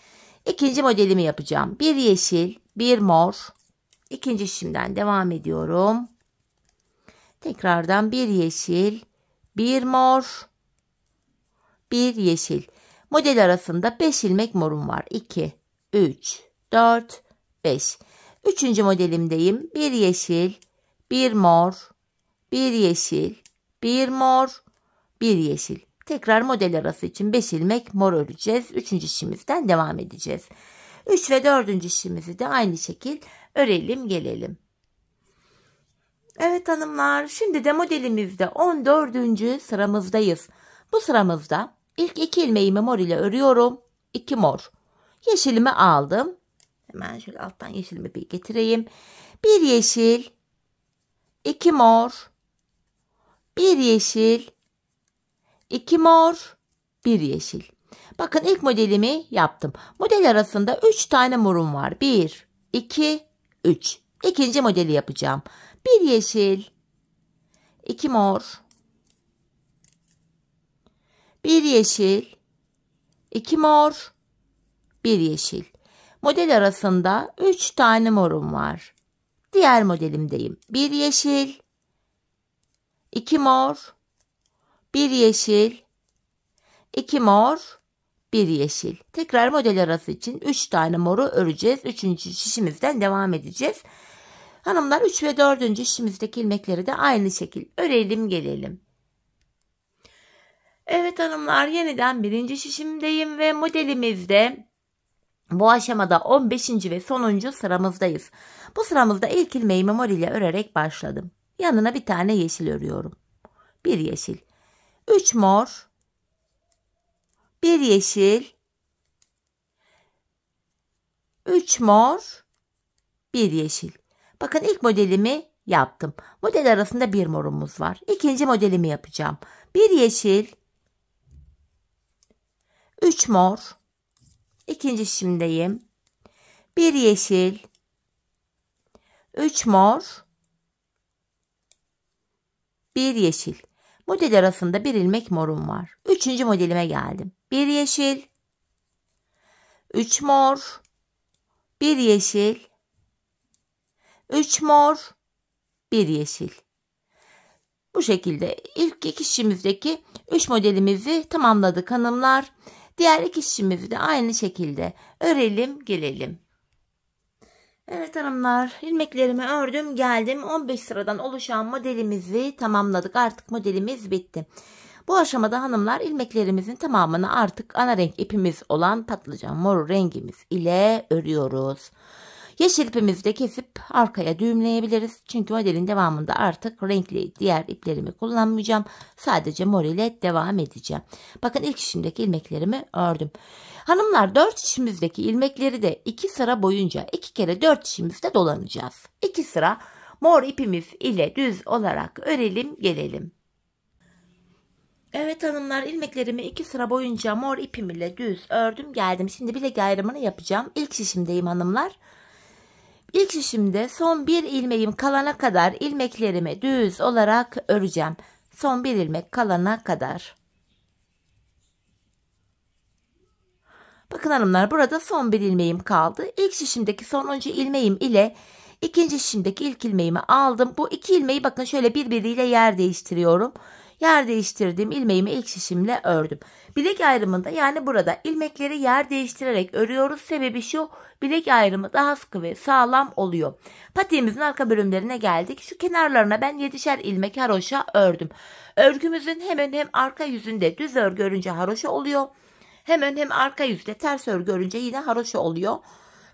İkinci modelimi yapacağım. Bir yeşil, bir mor. İkinci şişimden devam ediyorum. Tekrardan bir yeşil, bir mor, bir yeşil. Model arasında 5 ilmek morum var. 2, 3, 4, 5. Üçüncü modelimdeyim. Bir yeşil, bir mor, bir yeşil, bir mor, bir yeşil. Tekrar model arası için 5 ilmek mor öreceğiz. Üçüncü şişimizden devam edeceğiz. 3 ve 4. şişimizi de aynı şekil örelim gelelim. Evet hanımlar, şimdi de modelimizde 14. sıramızdayız. Bu sıramızda ilk 2 ilmeğimi mor ile örüyorum. 2 mor. Yeşilimi aldım. Hemen şöyle alttan yeşilimi bir getireyim. Bir yeşil, 2 mor, bir yeşil, 2 mor, bir yeşil. Bakın ilk modelimi yaptım. Model arasında 3 tane morum var. 1, 2, 3. İkinci modeli yapacağım. Bir yeşil, 2 mor, bir yeşil, 2 mor, bir yeşil. Model arasında 3 tane morum var. Diğer modelimdeyim. Bir yeşil, 2 mor, bir yeşil, 2 mor, bir yeşil. Tekrar model arası için 3 tane moru öreceğiz. 3. şişimizden devam edeceğiz. Hanımlar 3 ve 4. şişimizdeki ilmekleri de aynı şekil örelim gelelim. Evet hanımlar, yeniden 1. şişimdeyim ve modelimizde bu aşamada 15. ve sonuncu sıramızdayız. Bu sıramızda ilk ilmeğimi mor ile örerek başladım. Yanına bir tane yeşil örüyorum. Bir yeşil, 3 mor, bir yeşil, 3 mor, bir yeşil. Bakın ilk modelimi yaptım. Model arasında bir morumuz var. İkinci modelimi yapacağım. Bir yeşil, 3 mor. İkinci şişimdeyim. Bir yeşil, 3 mor, bir yeşil. Model arasında bir ilmek morum var. Üçüncü modelime geldim. Bir yeşil, 3 mor, bir yeşil, 3 mor, bir yeşil. Bu şekilde ilk iki şişimizdeki 3 modelimizi tamamladık hanımlar. Diğer iki şişimizi de aynı şekilde örelim gelelim. Evet hanımlar, ilmeklerimi ördüm geldim. 15 sıradan oluşan modelimizi tamamladık. Artık modelimiz bitti. Bu aşamada hanımlar ilmeklerimizin tamamını artık ana renk ipimiz olan patlıcan moru rengimiz ile örüyoruz. Yeşil ipimizi de kesip arkaya düğümleyebiliriz. Çünkü modelin devamında artık renkli diğer iplerimi kullanmayacağım. Sadece mor ile devam edeceğim. Bakın ilk şişimdeki ilmeklerimi ördüm. Hanımlar 4 şişimizdeki ilmekleri de 2 sıra boyunca 2 kere 4 şişimizde dolanacağız. 2 sıra mor ipimiz ile düz olarak örelim gelelim. Evet hanımlar, ilmeklerimi 2 sıra boyunca mor ipim ile düz ördüm geldim. Şimdi bilek ayrımını yapacağım. İlk şişimdeyim hanımlar. İlk şişimde son bir ilmeğim kalana kadar ilmeklerimi düz olarak öreceğim. Son bir ilmek kalana kadar. Bakın hanımlar, burada son bir ilmeğim kaldı. İlk şişimdeki sonuncu ilmeğim ile ikinci şişimdeki ilk ilmeğimi aldım. Bu iki ilmeği bakın şöyle birbiriyle yer değiştiriyorum. Yer değiştirdiğim ilmeğimi ilk şişimle ördüm. Bilek ayrımında, yani burada ilmekleri yer değiştirerek örüyoruz. Sebebi şu: bilek ayrımı daha sıkı ve sağlam oluyor. Patiğimizin arka bölümlerine geldik. Şu kenarlarına ben 7'şer ilmek haroşa ördüm. Örgümüzün hem ön hem arka yüzünde düz örgü örünce haroşa oluyor. Hem ön hem arka yüzde ters örgü örünce yine haroşa oluyor.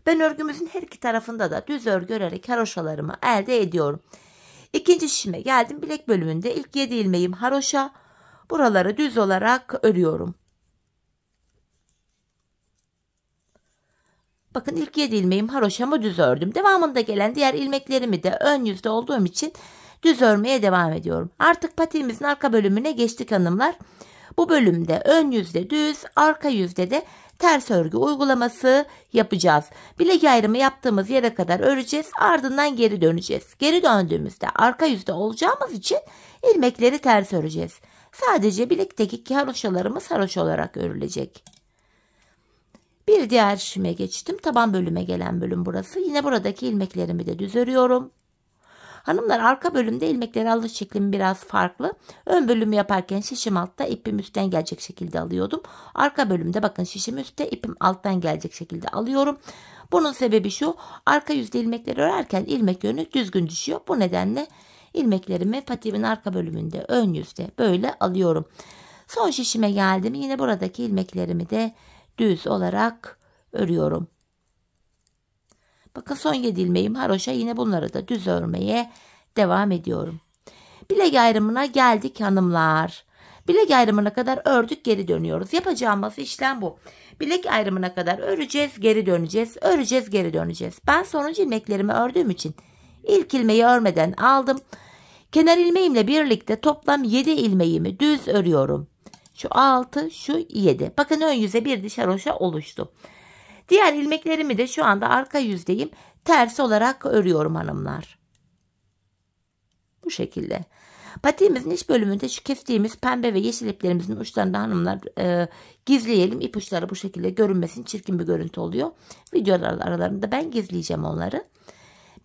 Ben örgümüzün her iki tarafında da düz örgü örerek haroşalarımı elde ediyorum. İkinci şişime geldim. Bilek bölümünde ilk 7 ilmeğim haroşa. Buraları düz olarak örüyorum. Bakın ilk 7 ilmeğim haroşamı düz ördüm. Devamında gelen diğer ilmeklerimi de ön yüzde olduğum için düz örmeye devam ediyorum. Artık patiğimizin arka bölümüne geçtik hanımlar. Bu bölümde ön yüzde düz, arka yüzde de ters örgü uygulaması yapacağız. Bilek ayrımı yaptığımız yere kadar öreceğiz. Ardından geri döneceğiz. Geri döndüğümüzde arka yüzde olacağımız için ilmekleri ters öreceğiz. Sadece bilekteki haroşalarımız haroşa olarak örülecek. Bir diğer şişime geçtim. Taban bölüme gelen bölüm burası. Yine buradaki ilmeklerimi de düz örüyorum. Hanımlar, arka bölümde ilmekleri alış şeklim biraz farklı. Ön bölümü yaparken şişim altta, ipim üstten gelecek şekilde alıyordum. Arka bölümde bakın şişim üstte, ipim alttan gelecek şekilde alıyorum. Bunun sebebi şu: arka yüzde ilmekleri örerken ilmek yönü düzgün düşüyor. Bu nedenle ilmeklerimi patiğimin arka bölümünde ön yüzde böyle alıyorum. Son şişime geldim. Yine buradaki ilmeklerimi de düz olarak örüyorum. Bakın son 7 ilmeğim haroşa, yine bunları da düz örmeye devam ediyorum. Bilek ayrımına geldik hanımlar. Bilek ayrımına kadar ördük, geri dönüyoruz. Yapacağımız işlem bu. Bilek ayrımına kadar öreceğiz, geri döneceğiz, öreceğiz, geri döneceğiz. Ben sonuncu ilmeklerimi ördüğüm için ilk ilmeği örmeden aldım. Kenar ilmeğimle birlikte toplam 7 ilmeğimi düz örüyorum. Şu 6, şu 7. Bakın ön yüze bir diş haroşa oluştu. Diğer ilmeklerimi de şu anda arka yüzdeyim. Ters olarak örüyorum hanımlar. Bu şekilde. Patiğimizin iç bölümünde şu kestiğimiz pembe ve yeşil iplerimizin uçlarında hanımlar gizleyelim. İpuçları bu şekilde görünmesin. Çirkin bir görüntü oluyor. Videolar aralarında ben gizleyeceğim onları.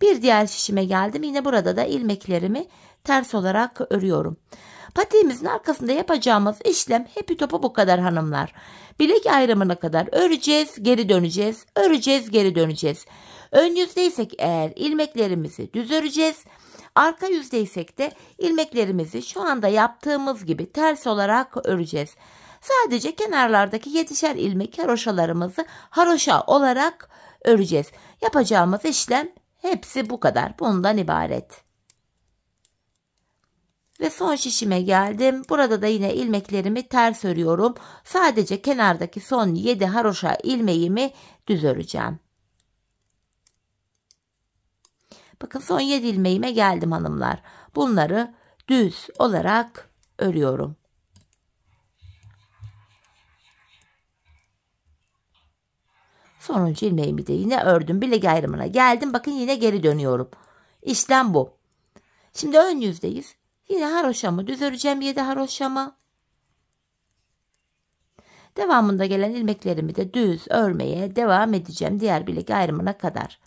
Bir diğer şişime geldim. Yine burada da ilmeklerimi ters olarak örüyorum. Patiğimizin arkasında yapacağımız işlem hepi topu bu kadar hanımlar. Bilek ayrımına kadar öreceğiz, geri döneceğiz, öreceğiz, geri döneceğiz. Ön yüzdeysek eğer ilmeklerimizi düz öreceğiz. Arka yüzdeysek de ilmeklerimizi şu anda yaptığımız gibi ters olarak öreceğiz. Sadece kenarlardaki 7'şer ilmek haroşalarımızı haroşa olarak öreceğiz. Yapacağımız işlem hepsi bu kadar. Bundan ibaret. Ve son şişime geldim. Burada da yine ilmeklerimi ters örüyorum. Sadece kenardaki son 7 haroşa ilmeğimi düz öreceğim. Bakın son 7 ilmeğime geldim hanımlar. Bunları düz olarak örüyorum. Sonuncu ilmeğimi de yine ördüm. Bilek ayrımına geldim. Bakın yine geri dönüyorum. İşlem bu. Şimdi ön yüzdeyiz. Yine haroşamı düz öreceğim. 7 haroşamı. Devamında gelen ilmeklerimi de düz örmeye devam edeceğim. Diğer bilek ayrımına kadar.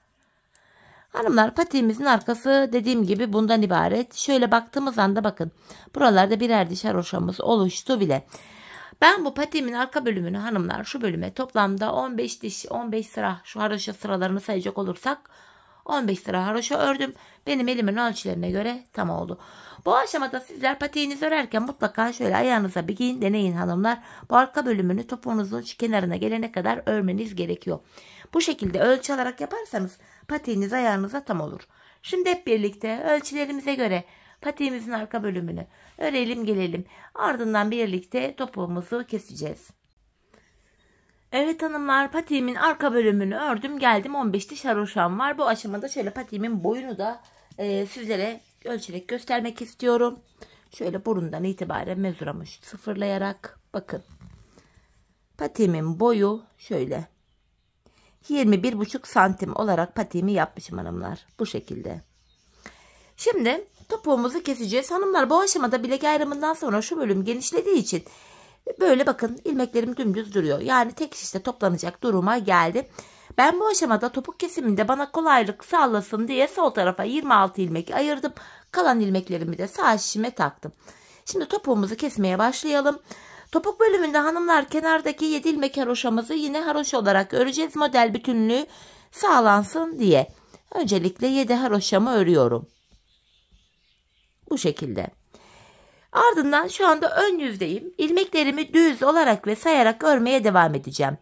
Hanımlar patiğimizin arkası dediğim gibi bundan ibaret. Şöyle baktığımız anda bakın. Buralarda birer diş haroşamız oluştu bile. Ben bu patiğimin arka bölümünü hanımlar şu bölüme toplamda 15 diş 15 sıra şu haroşa sıralarını sayacak olursak 15 sıra haroşa ördüm. Benim elimin ölçülerine göre tam oldu. Bu aşamada sizler patiğinizi örerken mutlaka şöyle ayağınıza bir giyin deneyin hanımlar. Bu arka bölümünü topuğunuzun şu kenarına gelene kadar örmeniz gerekiyor. Bu şekilde ölçü alarak yaparsanız patiğiniz ayağınıza tam olur. Şimdi hep birlikte ölçülerimize göre patiğimizin arka bölümünü örelim gelelim. Ardından birlikte topuğumuzu keseceğiz. Evet hanımlar patiğimin arka bölümünü ördüm geldim 15 diş haroşam var. Bu aşamada şöyle patiğimin boyunu da sizlere ölçerek göstermek istiyorum. Şöyle burundan itibaren mezuramı sıfırlayarak bakın. Patiğimin boyu şöyle 21,5 santim olarak patiğimi yapmışım hanımlar. Bu şekilde. Şimdi topuğumuzu keseceğiz. Hanımlar bu aşamada bilek ayrımından sonra şu bölüm genişlediği için böyle bakın ilmeklerim dümdüz duruyor. Yani tek şişte toplanacak duruma geldi. Ben bu aşamada topuk kesiminde bana kolaylık sağlasın diye sol tarafa 26 ilmek ayırdım. Kalan ilmeklerimi de sağ şişime taktım. Şimdi topuğumuzu kesmeye başlayalım. Topuk bölümünde hanımlar kenardaki 7 ilmek haroşamızı yine haroşa olarak öreceğiz. Model bütünlüğü sağlansın diye. Öncelikle 7 haroşamı örüyorum. Bu şekilde. Ardından şu anda ön yüzdeyim. İlmeklerimi düz olarak ve sayarak örmeye devam edeceğim.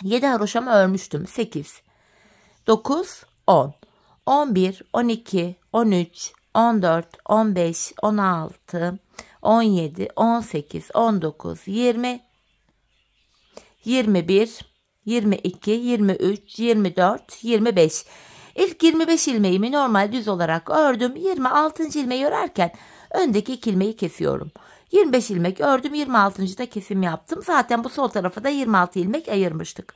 7 haroşamı örmüştüm. 8, 9, 10, 11, 12, 13, 14, 15, 16, 17, 18, 19, 20, 21, 22, 23, 24, 25. İlk 25 ilmeğimi normal düz olarak ördüm. 26. ilmeği örerken öndeki 2 ilmeği kesiyorum. 25 ilmek ördüm. 26. da kesim yaptım. Zaten bu sol tarafa da 26 ilmek ayırmıştık.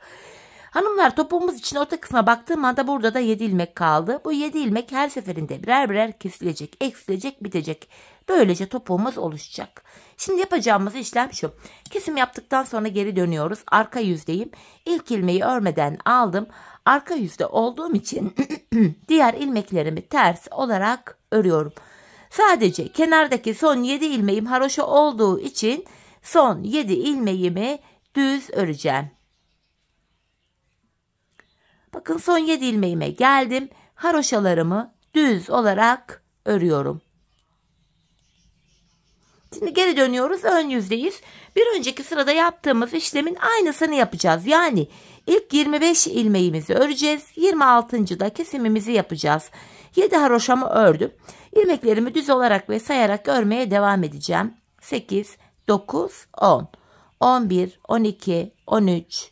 Hanımlar topuğumuz için orta kısma baktığım anda burada da 7 ilmek kaldı. Bu 7 ilmek her seferinde birer birer kesilecek, eksilecek, bitecek. Böylece topuğumuz oluşacak. Şimdi yapacağımız işlem şu. Kesim yaptıktan sonra geri dönüyoruz. Arka yüzdeyim. İlk ilmeği örmeden aldım. Arka yüzde olduğum için diğer ilmeklerimi ters olarak örüyorum. Sadece kenardaki son 7 ilmeğim haroşa olduğu için son 7 ilmeğimi düz öreceğim. Bakın son 7 ilmeğime geldim. Haroşalarımı düz olarak örüyorum. Şimdi geri dönüyoruz. Ön yüzdeyiz. Bir önceki sırada yaptığımız işlemin aynısını yapacağız. Yani ilk 25 ilmeğimizi öreceğiz. 26. da kesimimizi yapacağız. 7 haroşamı ördüm. İlmeklerimi düz olarak ve sayarak örmeye devam edeceğim. 8, 9, 10, 11, 12, 13,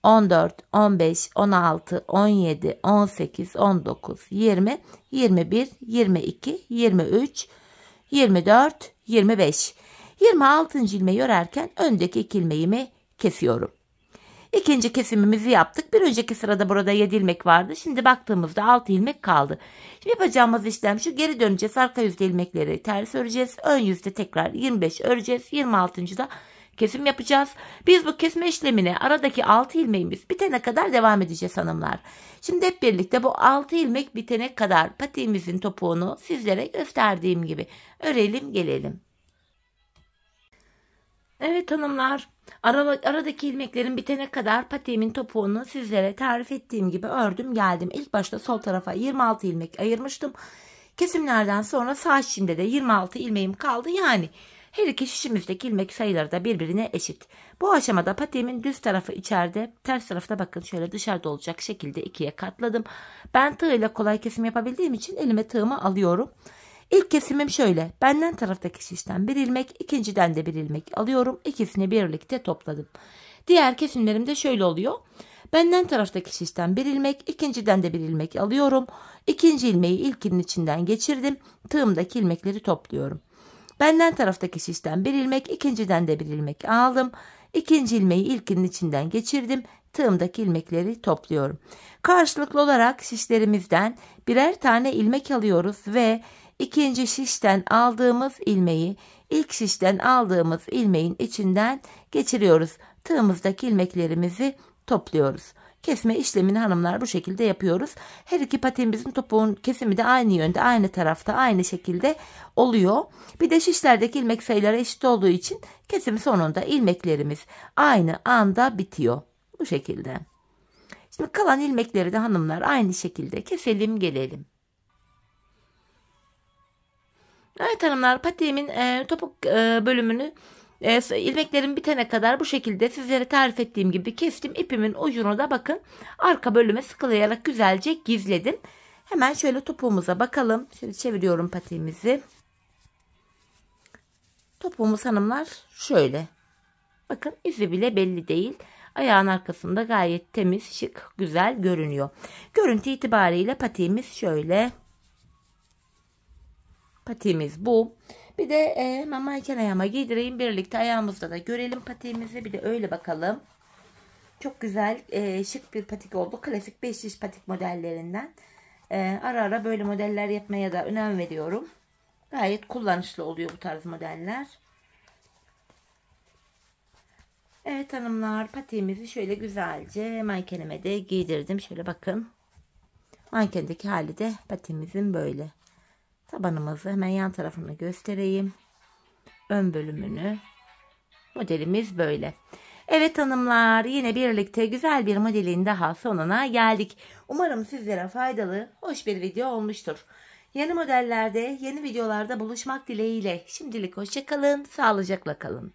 14, 15, 16, 17, 18, 19, 20, 21, 22, 23, 24, 25. 26. ilmeği örerken öndeki 2 ilmeğimi kesiyorum. İkinci kesimimizi yaptık. Bir önceki sırada burada 7 ilmek vardı. Şimdi baktığımızda 6 ilmek kaldı. Şimdi yapacağımız işlem şu: geri döneceğiz. Arka yüzde ilmekleri ters öreceğiz. Ön yüzde tekrar 25 öreceğiz. 26. da kesim yapacağız. Biz bu kesme işlemine aradaki 6 ilmeğimiz bitene kadar devam edeceğiz hanımlar. Şimdi hep birlikte bu 6 ilmek bitene kadar patiğimizin topuğunu sizlere gösterdiğim gibi örelim gelelim. Evet hanımlar, aradaki ilmeklerin bitene kadar patiğimin topuğunu sizlere tarif ettiğim gibi ördüm geldim. İlk başta sol tarafa 26 ilmek ayırmıştım. Kesimlerden sonra sağ şişimde de 26 ilmeğim kaldı. Yani her iki şişimizdeki ilmek sayıları da birbirine eşit. Bu aşamada patiğimin düz tarafı içeride, ters tarafta bakın şöyle dışarıda olacak şekilde ikiye katladım. Ben tığ ile kolay kesim yapabildiğim için elime tığımı alıyorum. İlk kesimim şöyle: benden taraftaki şişten bir ilmek, ikinciden de bir ilmek alıyorum. İkisini birlikte topladım. Diğer kesimlerim de şöyle oluyor: benden taraftaki şişten bir ilmek, ikinciden de bir ilmek alıyorum. İkinci ilmeği ilkinin içinden geçirdim. Tığımdaki ilmekleri topluyorum. Benden taraftaki şişten bir ilmek, ikinciden de bir ilmek aldım. İkinci ilmeği ilkinin içinden geçirdim. Tığımdaki ilmekleri topluyorum. Karşılıklı olarak şişlerimizden birer tane ilmek alıyoruz ve ikinci şişten aldığımız ilmeği ilk şişten aldığımız ilmeğin içinden geçiriyoruz. Tığımızdaki ilmeklerimizi topluyoruz. Kesme işlemini hanımlar bu şekilde yapıyoruz. Her iki patiğimizin topuğun kesimi de aynı yönde, aynı tarafta, aynı şekilde oluyor. Bir de şişlerdeki ilmek sayıları eşit olduğu için kesim sonunda ilmeklerimiz aynı anda bitiyor. Bu şekilde. Şimdi kalan ilmekleri de hanımlar aynı şekilde keselim gelelim. Evet hanımlar, patiğimin topuk bölümünü ilmeklerim bitene kadar bu şekilde sizlere tarif ettiğim gibi kestim. İpimin ucunu da bakın arka bölüme sıkılayarak güzelce gizledim. Hemen şöyle topuğumuza bakalım. Şöyle çeviriyorum patiğimizi. Topuğumuz hanımlar şöyle. Bakın izi bile belli değil. Ayağın arkasında gayet temiz, şık, güzel görünüyor. Görüntü itibariyle patiğimiz şöyle. Patiğimiz bu. Bir de hemen manken ayağıma giydireyim. Birlikte ayağımızda da görelim patiğimizi. Bir de öyle bakalım. Çok güzel, şık bir patik oldu. Klasik 5 diş patik modellerinden. Ara ara böyle modeller yapmaya da önem veriyorum. Gayet kullanışlı oluyor bu tarz modeller. Evet hanımlar, patiğimizi şöyle güzelce mankenime de giydirdim. Şöyle bakın. Mankendeki hali de patiğimizin böyle. Tabanımızı hemen yan tarafını göstereyim. Ön bölümünü. Modelimiz böyle. Evet hanımlar, yine birlikte güzel bir modelin daha sonuna geldik. Umarım sizlere faydalı, hoş bir video olmuştur. Yeni modellerde, yeni videolarda buluşmak dileğiyle. Şimdilik hoşça kalın, sağlıcakla kalın.